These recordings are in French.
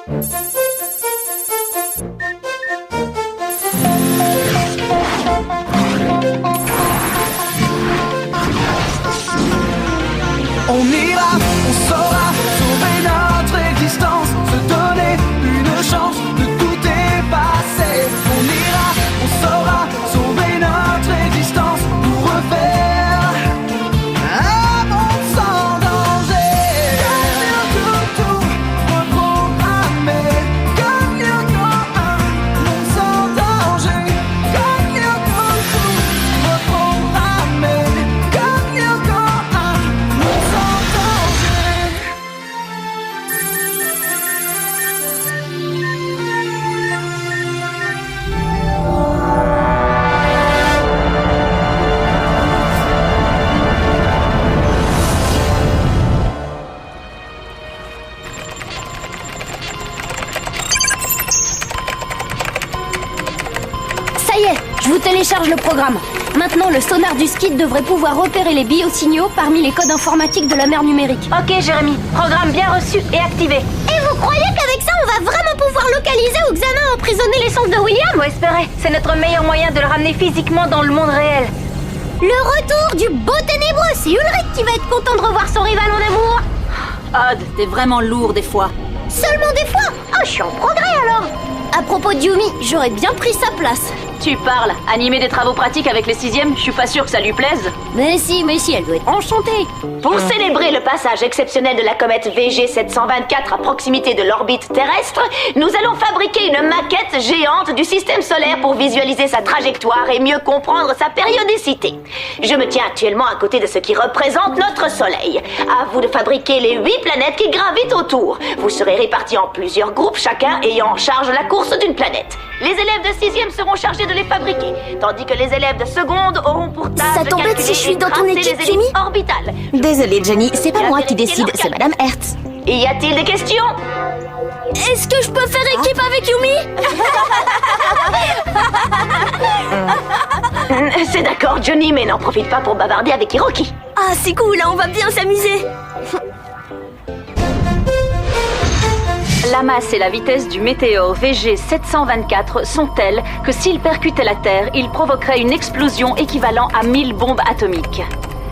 On ira, on saura sauver notre existence, se donner une chance de tout effacer. On ira, on saura sauver notre existence pour refaire un monde sans danger. Tout reprogrammer, comme un monde sans danger. Comme tout reprogrammer, comme un monde sans danger. Ça y est, je vous télécharge le programme. Maintenant, le sonar du skid devrait pouvoir repérer les biosignaux parmi les codes informatiques de la mer numérique. Ok, Jérémy, programme bien reçu et activé. Et vous croyez qu'avec ça, on va vraiment pouvoir localiser ou Xana emprisonner l'essence de William? Faut espérer, c'est notre meilleur moyen de le ramener physiquement dans le monde réel. Le retour du beau ténébreux, c'est Ulrich qui va être content de revoir son rival en amour. Odd, t'es vraiment lourd des fois. Seulement des fois. Oh, je suis en progrès alors. À propos de Yumi, j'aurais bien pris sa place. Tu parles, animer des travaux pratiques avec les 6e, je suis pas sûre que ça lui plaise. Mais si, elle doit être enchantée. Pour célébrer le passage exceptionnel de la comète VG724 à proximité de l'orbite terrestre, nous allons fabriquer une maquette géante du système solaire pour visualiser sa trajectoire et mieux comprendre sa périodicité. Je me tiens actuellement à côté de ce qui représente notre Soleil. À vous de fabriquer les 8 planètes qui gravitent autour. Vous serez répartis en plusieurs groupes, chacun ayant en charge la course d'une planète. Les élèves de 6e seront chargés de les fabriquer, tandis que les élèves de seconde auront pour tâche Ça de t'embête calculer si je suis et dans ton tracer équipe, les ellipses Yumi orbitales. Désolée, Jenny, c'est pas moi qui décide, c'est Madame Hertz. Y a-t-il des questions? Est-ce que je peux faire équipe avec Yumi? C'est d'accord, Johnny, mais n'en profite pas pour bavarder avec Hiroki. Ah, c'est cool, là, on va bien s'amuser. La masse et la vitesse du météore VG724 sont telles que s'il percutait la Terre, il provoquerait une explosion équivalent à 1000 bombes atomiques.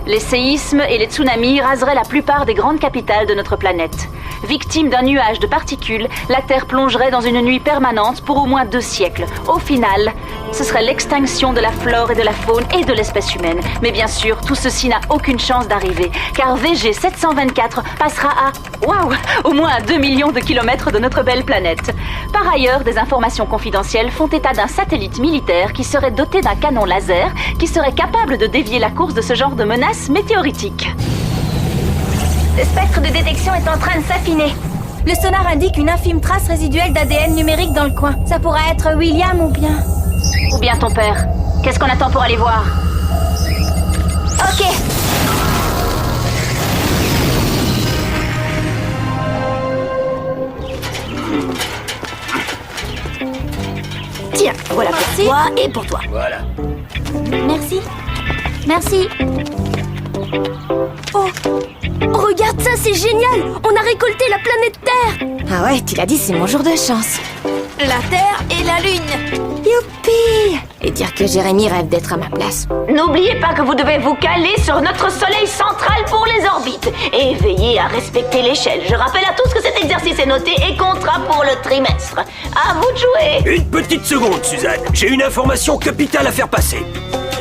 Les séismes et les tsunamis raseraient la plupart des grandes capitales de notre planète. Victime d'un nuage de particules, la Terre plongerait dans une nuit permanente pour au moins 2 siècles. Au final, ce serait l'extinction de la flore et de la faune et de l'espèce humaine. Mais bien sûr, tout ceci n'a aucune chance d'arriver, car VG724 passera au moins à 2 millions de kilomètres de notre belle planète. Par ailleurs, des informations confidentielles font état d'un satellite militaire qui serait doté d'un canon laser qui serait capable de dévier la course de ce genre de menace météoritique. Le spectre de détection est en train de s'affiner. Le sonar indique une infime trace résiduelle d'ADN numérique dans le coin. Ça pourrait être William ou bien... Ou bien ton père. Qu'est-ce qu'on attend pour aller voir? Ok. Tiens, voilà pour toi et pour toi. Voilà. Merci. Merci. Oh, regarde ça, c'est génial! On a récolté la planète Terre! Ah ouais, tu l'as dit, c'est mon jour de chance. La Terre et la Lune! Youpi! Et dire que Jérémy rêve d'être à ma place. N'oubliez pas que vous devez vous caler sur notre soleil central pour les orbites et veillez à respecter l'échelle. Je rappelle à tous que cet exercice est noté et comptera pour le trimestre. À vous de jouer! Une petite seconde, Suzanne. J'ai une information capitale à faire passer.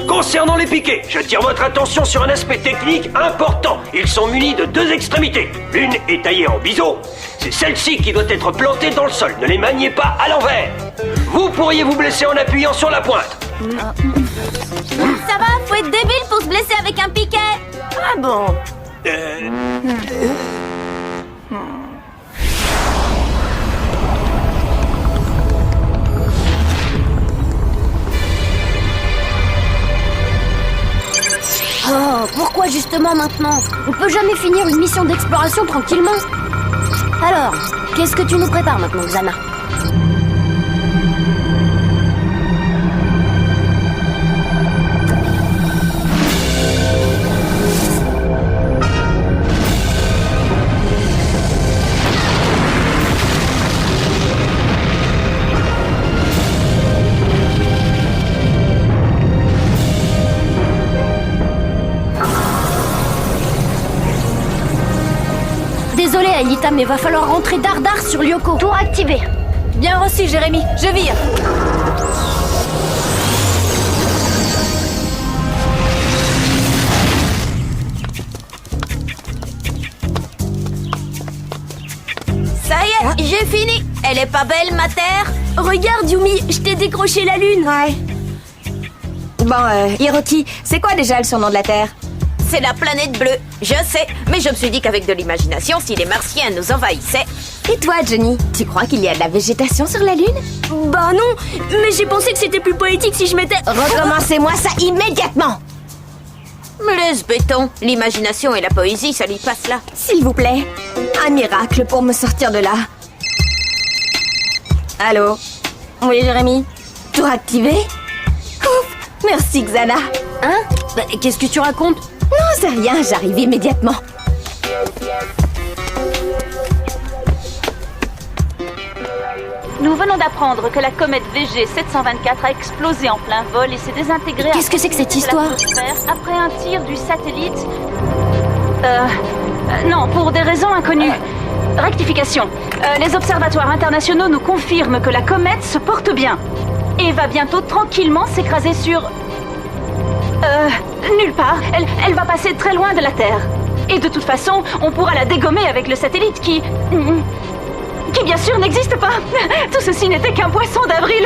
Concernant les piquets, j'attire votre attention sur un aspect technique important. Ils sont munis de 2 extrémités. L'une est taillée en biseau. C'est celle-ci qui doit être plantée dans le sol. Ne les maniez pas à l'envers. Vous pourriez vous blesser en appuyant sur la pointe. Ça va, faut être débile pour se blesser avec un piquet! Ah bon? Oh, pourquoi justement maintenant? On peut jamais finir une mission d'exploration tranquillement. Alors, qu'est-ce que tu nous prépares maintenant, Xana? Aelita, mais va falloir rentrer dardard sur Lyoko. Tour activé. Bien reçu, Jérémy. Je vire. Ça y est, j'ai fini. Elle est pas belle, ma terre? Regarde, Yumi, je t'ai décroché la lune. Ouais. Bon, Hiroki, c'est quoi déjà le surnom de la Terre? C'est la planète bleue. Je sais, mais je me suis dit qu'avec de l'imagination, si les Martiens nous envahissaient... Et toi, Johnny, tu crois qu'il y a de la végétation sur la Lune? Bah non, mais j'ai pensé que c'était plus poétique si je m'étais... Recommencez-moi ça immédiatement! Me laisse béton. L'imagination et la poésie, ça lui passe là. S'il vous plaît, un miracle pour me sortir de là. Allô? Oui, Jérémy? Tour activé? Ouf! Merci, Xana. Hein? Bah, qu'est-ce que tu racontes? Non, c'est rien, j'arrive immédiatement. Nous venons d'apprendre que la comète VG 724 a explosé en plein vol et s'est désintégrée. Qu'est-ce que c'est que cette histoire? Après un tir du satellite... non, pour des raisons inconnues. Rectification. Les observatoires internationaux nous confirment que la comète se porte bien et va bientôt tranquillement s'écraser sur... nulle part. Elle va passer très loin de la Terre. Et de toute façon, on pourra la dégommer avec le satellite qui bien sûr n'existe pas. Tout ceci n'était qu'un poisson d'avril.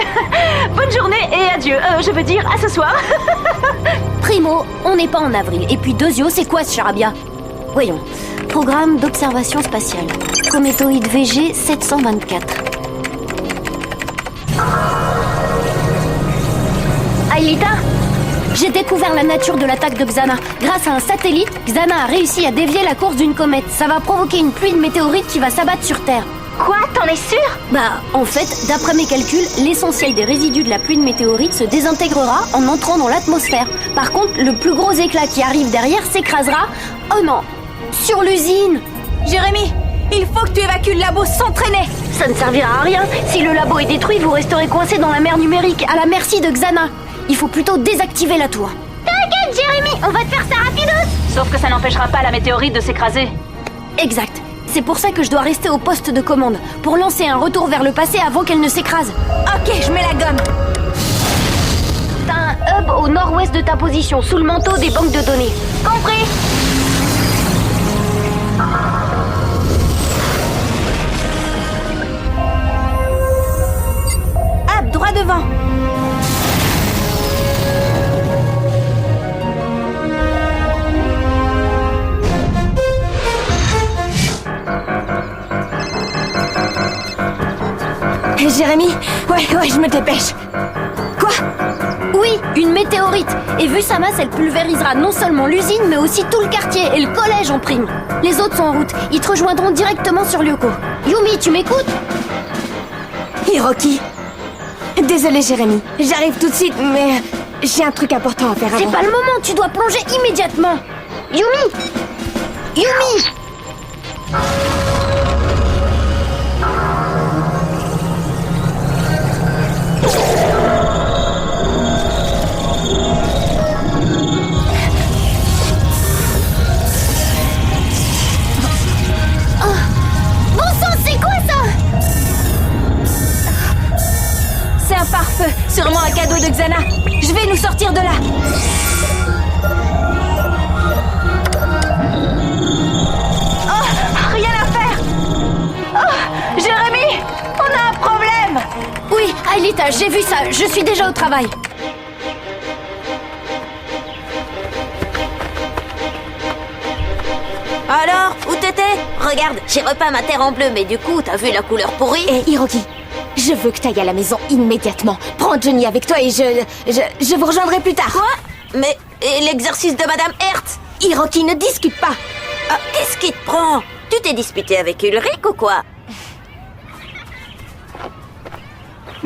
Bonne journée et adieu. Je veux dire, à ce soir. Primo, on n'est pas en avril. Et puis Dozio, c'est quoi ce charabia? Voyons. Programme d'observation spatiale. Cométoïde VG 724. Aelita, j'ai découvert la nature de l'attaque de Xana. Grâce à un satellite, Xana a réussi à dévier la course d'une comète. Ça va provoquer une pluie de météorites qui va s'abattre sur Terre. Quoi? T'en es sûr? Bah, en fait, d'après mes calculs, l'essentiel des résidus de la pluie de météorites se désintégrera en entrant dans l'atmosphère. Par contre, le plus gros éclat qui arrive derrière s'écrasera... Oh non! Sur l'usine! Jérémy, il faut que tu évacues le labo sans traîner. Ça ne servira à rien. Si le labo est détruit, vous resterez coincé dans la mer numérique, à la merci de Xana. Il faut plutôt désactiver la tour. T'inquiète, Jérémy, on va te faire ça rapidos. Sauf que ça n'empêchera pas la météorite de s'écraser. Exact. C'est pour ça que je dois rester au poste de commande, pour lancer un retour vers le passé avant qu'elle ne s'écrase. Ok, je mets la gomme. T'as un hub au nord-ouest de ta position, sous le manteau des banques de données. Compris? Hop, droit devant. Jérémy, ouais, je me dépêche. Quoi? Oui, une météorite. Et vu sa masse, elle pulvérisera non seulement l'usine, mais aussi tout le quartier et le collège en prime. Les autres sont en route. Ils te rejoindront directement sur Lyoko. Yumi, tu m'écoutes? Hiroki. Désolé, Jérémy. J'arrive tout de suite, mais j'ai un truc important à faire avant. C'est pas le moment, tu dois plonger immédiatement. Yumi! Yumi! C'est un pare-feu, sûrement un cadeau de Xana. Je vais nous sortir de là. Oh, rien à faire. Oh, Jérémy, on a un problème. Oui, Aelita, j'ai vu ça. Je suis déjà au travail. Alors, où t'étais? Regarde, j'ai repeint ma terre en bleu, mais du coup, t'as vu la couleur pourrie? Hé, Hiroki, je veux que t'ailles à la maison immédiatement. Prends Johnny avec toi et je vous rejoindrai plus tard. Quoi? Mais et l'exercice de Madame Hertz? Hiroki, ne discute pas. Ah, qu'est-ce qui te prend? Tu t'es disputé avec Ulrich ou quoi?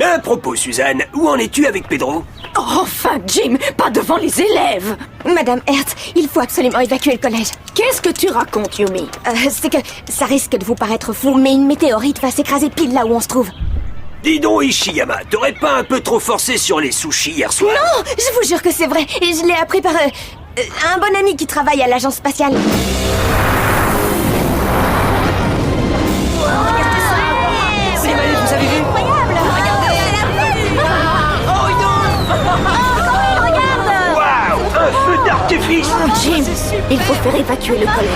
À propos, Suzanne, où en es-tu avec Pedro? Enfin, Jim, pas devant les élèves. Madame Hertz, il faut absolument évacuer le collège. Qu'est-ce que tu racontes, Yumi? C'est que ça risque de vous paraître fou, mais une météorite va s'écraser pile là où on se trouve. Dis donc, Ishiyama, t'aurais pas un peu trop forcé sur les sushis hier soir? Non, je vous jure que c'est vrai. Et je l'ai appris par un bon ami qui travaille à l'agence spatiale. Il faut faire évacuer le collège.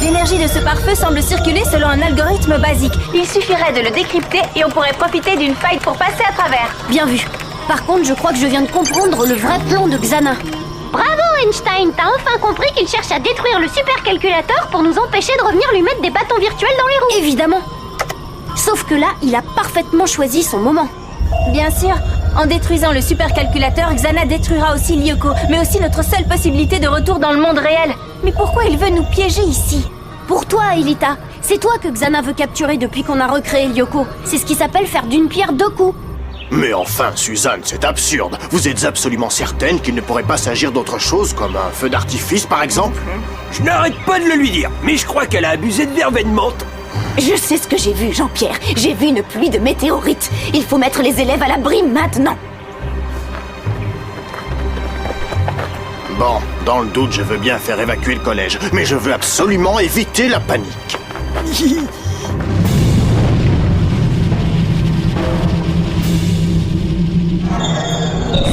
L'énergie de ce pare-feu semble circuler selon un algorithme basique. Il suffirait de le décrypter et on pourrait profiter d'une faille pour passer à travers. Bien vu. Par contre, je crois que je viens de comprendre le vrai plan de Xana. Bravo Einstein, t'as enfin compris qu'il cherche à détruire le supercalculateur pour nous empêcher de revenir lui mettre des bâtons virtuels dans les roues. Évidemment. Sauf que là, il a parfaitement choisi son moment. Bien sûr, en détruisant le supercalculateur, Xana détruira aussi Lyoko, mais aussi notre seule possibilité de retour dans le monde réel. Mais pourquoi il veut nous piéger ici? Pour toi, Aelita, c'est toi que Xana veut capturer depuis qu'on a recréé Lyoko. C'est ce qui s'appelle faire d'une pierre deux coups. Mais enfin, Suzanne, c'est absurde. Vous êtes absolument certaine qu'il ne pourrait pas s'agir d'autre chose, comme un feu d'artifice, par exemple? Je n'arrête pas de le lui dire, mais je crois qu'elle a abusé de verveine menthe. Je sais ce que j'ai vu, Jean-Pierre. J'ai vu une pluie de météorites. Il faut mettre les élèves à l'abri maintenant. Bon, dans le doute, je veux bien faire évacuer le collège, mais je veux absolument éviter la panique.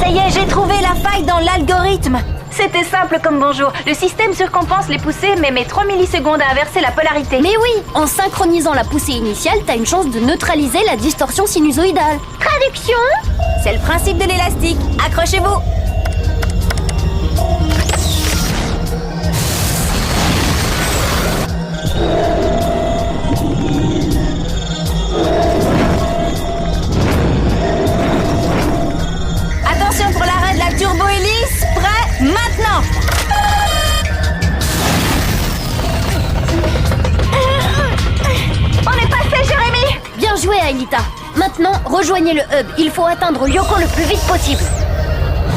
Ça y est, j'ai trouvé la faille dans l'algorithme. C'était simple comme bonjour. Le système surcompense les poussées mais met 3 millisecondes à inverser la polarité. Mais oui, en synchronisant la poussée initiale, t'as une chance de neutraliser la distorsion sinusoïdale. Traduction? C'est le principe de l'élastique. Accrochez-vous. Attention pour l'arrêt de la turbo-hélice. Prêt? Maintenant! On est passé, Jérémy! Bien joué, Aelita. Maintenant, rejoignez le hub. Il faut atteindre Lyoko le plus vite possible.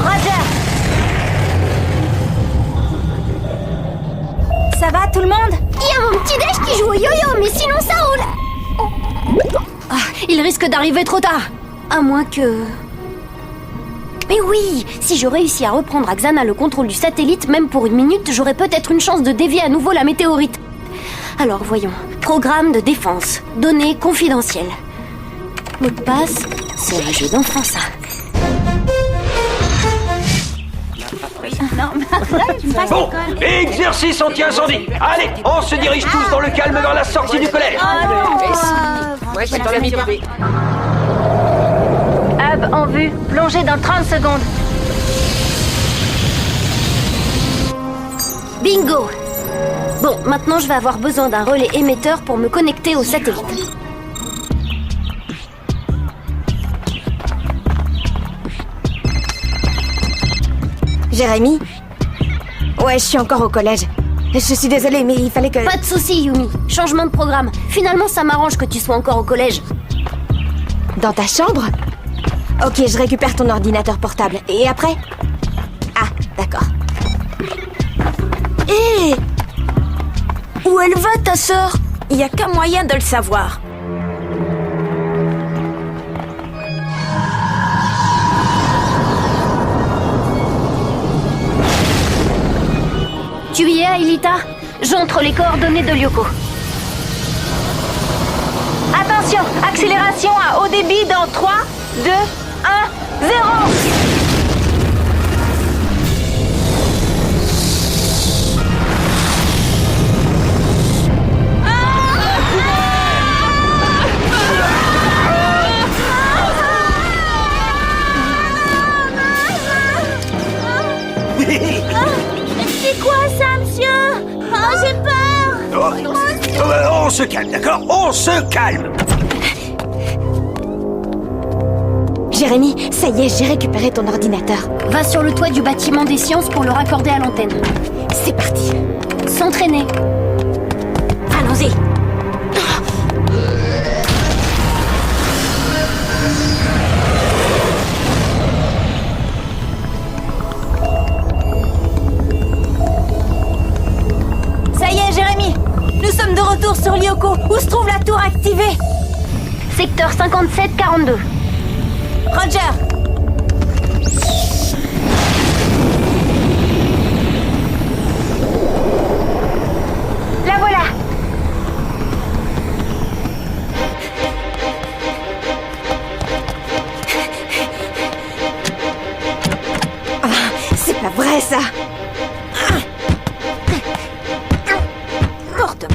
Roger! Ça va, tout le monde? Il y a mon petit déj qui joue au yo-yo, mais sinon ça roule! Ah, il risque d'arriver trop tard. À moins que... Mais oui, si je réussis à reprendre à Xana le contrôle du satellite, même pour une minute, j'aurai peut-être une chance de dévier à nouveau la météorite. Alors voyons. Programme de défense. Données confidentielles. Mot de passe, c'est un jeu d'enfant ça. Bon, exercice anti-incendie. Allez, on se dirige tous dans le calme vers la sortie du collège. Hub en vue, plongée dans 30 secondes. Bingo! Bon, maintenant je vais avoir besoin d'un relais émetteur pour me connecter au satellite. Jérémy? Ouais, je suis encore au collège. Je suis désolée, mais il fallait que... Pas de soucis, Yumi. Changement de programme. Finalement, ça m'arrange que tu sois encore au collège. Dans ta chambre? Ok, je récupère ton ordinateur portable. Et après? Ah, d'accord. Hé! Où elle va, ta sœur? Il y a qu'un moyen de le savoir. Tu y es, Aelita? J'entre les coordonnées de Lyoko. Attention, accélération à haut débit dans 3, 2, 1, 0. C'est quoi ça, monsieur? Oh, j'ai peur! On se calme, d'accord? On se calme. Jérémy, ça y est, j'ai récupéré ton ordinateur. Va sur le toit du bâtiment des sciences pour le raccorder à l'antenne. C'est parti. S'entraîner. Allons-y. Ça y est, Jérémy. Nous sommes de retour sur Lyoko. Où se trouve la tour activée? Secteur 57-42. Roger. La voilà.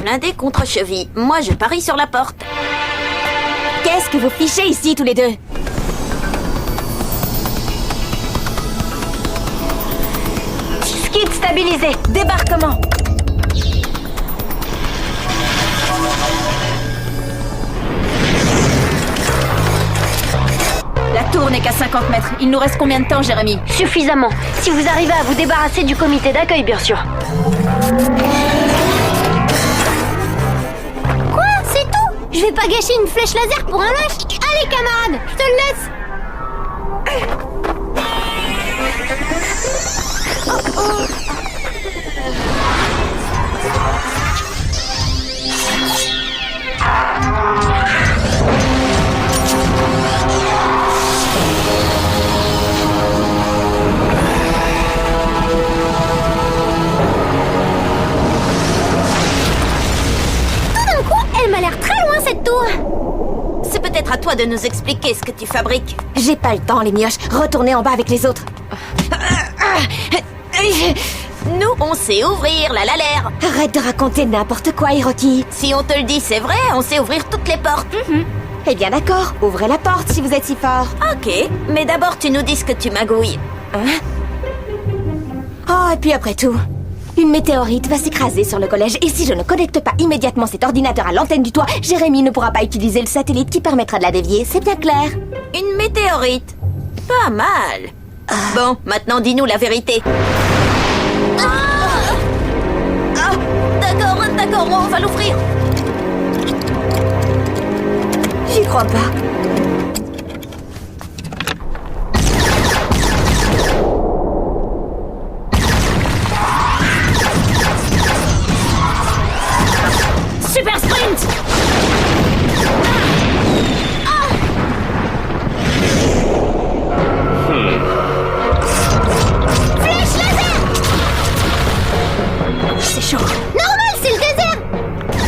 blindé contre cheville. Moi, je parie sur la porte. Qu'est-ce que vous fichez ici, tous les deux? Skid stabilisé. Débarquement. La tour n'est qu'à 50 mètres. Il nous reste combien de temps, Jérémy? Suffisamment. Si vous arrivez à vous débarrasser du comité d'accueil, bien sûr. Quoi? C'est tout? Je vais pas gâcher une flèche laser pour un lâche. Allez, camarade, je te le laisse. Elle m'a l'air très loin, cette tour. C'est peut-être à toi de nous expliquer ce que tu fabriques. J'ai pas le temps, les mioches. Retournez en bas avec les autres. Nous, on sait ouvrir la lalère. Arrête de raconter n'importe quoi, Hiroti. Si on te le dit, c'est vrai, on sait ouvrir toutes les portes. Eh bien d'accord, ouvrez la porte si vous êtes si fort. Ok, mais d'abord tu nous dis ce que tu magouilles. Oh, et puis après tout, une météorite va s'écraser sur le collège. Et si je ne connecte pas immédiatement cet ordinateur à l'antenne du toit, Jérémy ne pourra pas utiliser le satellite qui permettra de la dévier, c'est bien clair. Une météorite. Pas mal. Bon, maintenant dis-nous la vérité. D'accord, on va l'ouvrir. J'y crois pas. Super sprint. Flèche laser. C'est chaud. Normal, c'est le désert.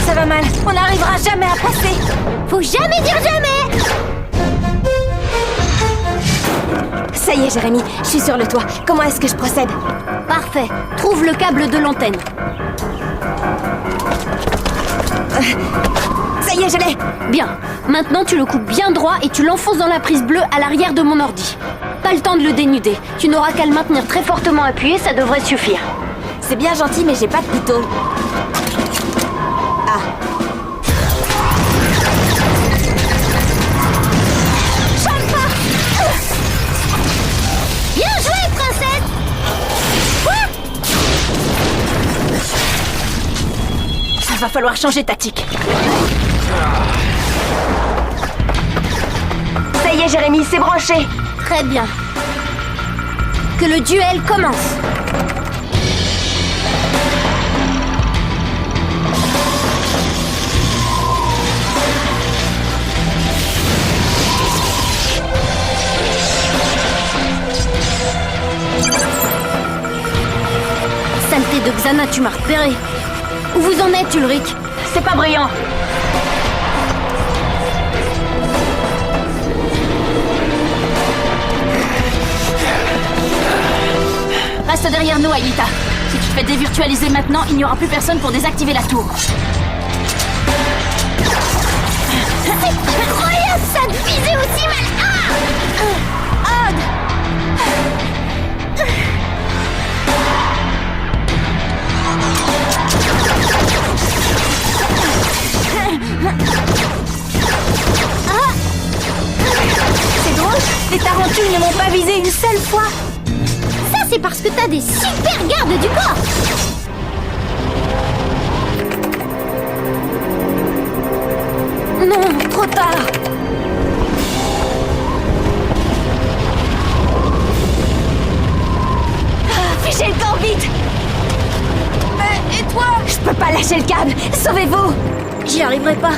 Ça va mal. On n'arrivera jamais à passer. Faut jamais dire jamais. Ça y est, Jérémy, je suis sur le toit. Comment est-ce que je procède? Parfait. Trouve le câble de l'antenne. Ça y est, je l'ai. Bien. Maintenant, tu le coupes bien droit et tu l'enfonces dans la prise bleue à l'arrière de mon ordi. Pas le temps de le dénuder. Tu n'auras qu'à le maintenir très fortement appuyé, ça devrait suffire. C'est bien gentil, mais j'ai pas de couteau. Bien joué, princesse. Ça va falloir changer de tactique. Ça y est, Jérémy, c'est branché. Très bien. Que le duel commence. Saleté de Xana, tu m'as repéré. Où vous en êtes, Ulrich? C'est pas brillant. Reste derrière nous, Aelita. Si tu te fais dévirtualiser maintenant, il n'y aura plus personne pour désactiver la tour. C'est incroyable, ça de viser aussi mal. C'est drôle, les tarentules ne m'ont pas visé une seule fois. Ça, c'est parce que t'as des super gardes du corps. Non, trop tard. Fichez le camp, vite. Et toi? Je peux pas lâcher le câble. Sauvez-vous. J'y arriverai pas.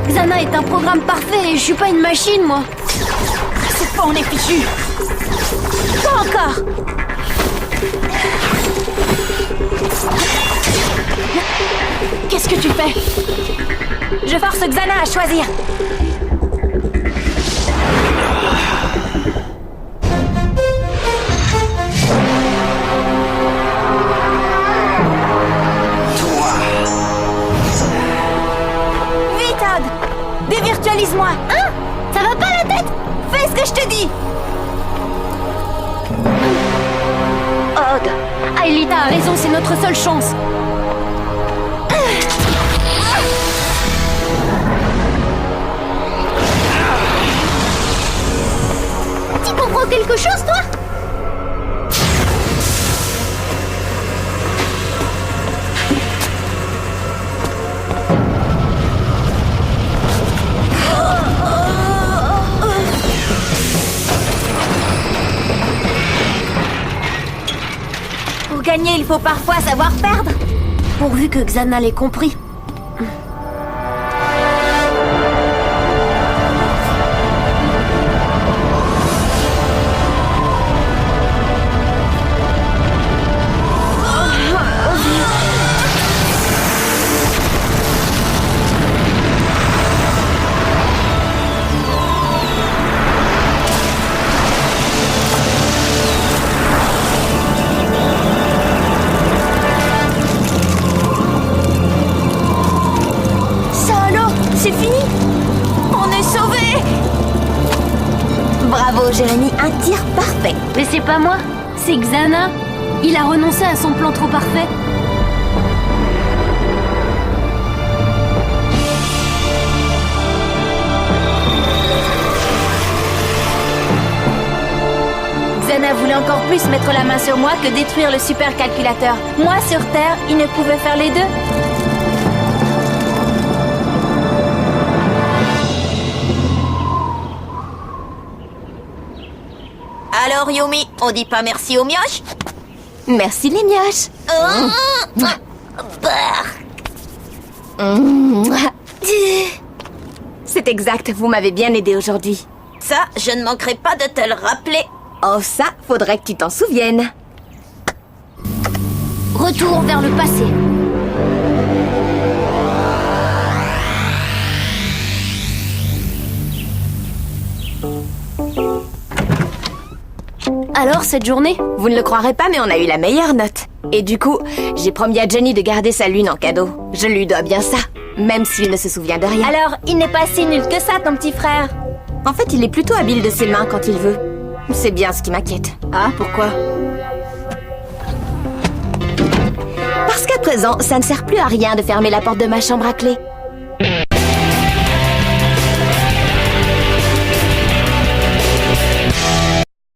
Xana est un programme parfait et je suis pas une machine, moi. Cette fois, on est fichu. Pas encore. Qu'est-ce que tu fais? Je force Xana à choisir. Visualise-moi. Hein? Ça va pas la tête? Fais ce que je te dis. Odd, Aelita a raison, c'est notre seule chance. Tu comprends quelque chose, toi? Pour gagner, il faut parfois savoir perdre. Pourvu que Xana l'ait compris. C'est fini. On est sauvés. Bravo, Jérémy, un tir parfait. Mais c'est pas moi, c'est Xana. Il a renoncé à son plan trop parfait. Xana voulait encore plus mettre la main sur moi que détruire le supercalculateur. Moi, sur Terre, il ne pouvait faire les deux. Alors, Yumi, on dit pas merci aux mioches? Merci les mioches. C'est exact, vous m'avez bien aidé aujourd'hui. Ça, je ne manquerai pas de te le rappeler. Oh ça, faudrait que tu t'en souviennes. Retour vers le passé. Alors, cette journée? Vous ne le croirez pas, mais on a eu la meilleure note. Et du coup, j'ai promis à Johnny de garder sa lune en cadeau. Je lui dois bien ça, même s'il ne se souvient de rien. Alors, il n'est pas si nul que ça, ton petit frère. En fait, il est plutôt habile de ses mains quand il veut. C'est bien ce qui m'inquiète. Ah, pourquoi? Parce qu'à présent, ça ne sert plus à rien de fermer la porte de ma chambre à clé.